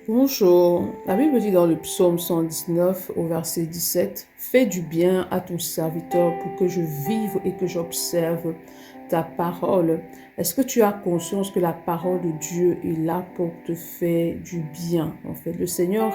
Bonjour, la Bible dit dans le psaume 119 au verset 17, fais du bien à ton serviteur pour que je vive et que j'observe ta parole. Est-ce que tu as conscience que la parole de Dieu est là pour te faire du bien? En fait, le Seigneur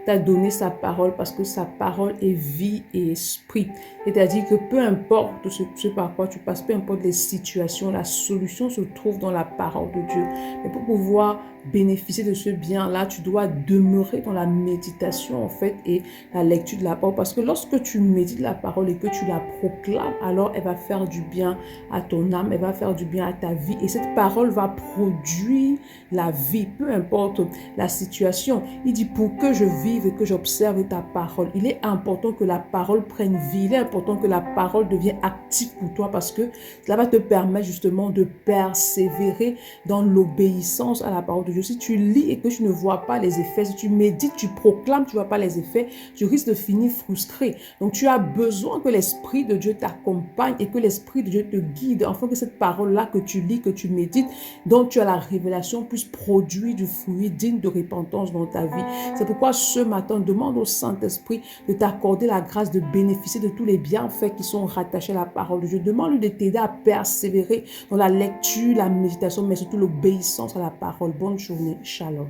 t'a donné sa parole parce que sa parole est vie et esprit. C'est-à-dire que peu importe ce par quoi tu passes, peu importe les situations, la solution se trouve dans la parole de Dieu. Mais pour pouvoir bénéficier de ce bien-là, tu dois demeurer dans la méditation en fait et la lecture de la parole. Parce que lorsque tu médites la parole et que tu la proclames, alors elle va faire du bien à ton âme, elle va faire du bien à ta vie. Et cette parole va produire la vie, peu importe la situation. Il dit pour que je vive et que j'observe ta parole. Il est important que la parole prenne vie. Il est important que la parole devienne active pour toi parce que cela va te permettre justement de persévérer dans l'obéissance à la parole de Dieu. Si tu lis et que tu ne vois pas les effets, si tu médites, tu proclames, tu ne vois pas les effets, tu risques de finir frustré. Donc tu as besoin que l'Esprit de Dieu t'accompagne et que l'Esprit de Dieu te guide, afin que cette parole-là que tu lis, que tu médites, dont tu as la révélation, puisse produire du fruit digne de repentance dans ta vie. C'est pourquoi ce matin, demande au Saint-Esprit de t'accorder la grâce de bénéficier de tous les bienfaits qui sont rattachés à la parole de Dieu. Demande-lui de t'aider à persévérer dans la lecture, la méditation, mais surtout l'obéissance à la parole. Bonne journée. Shalom.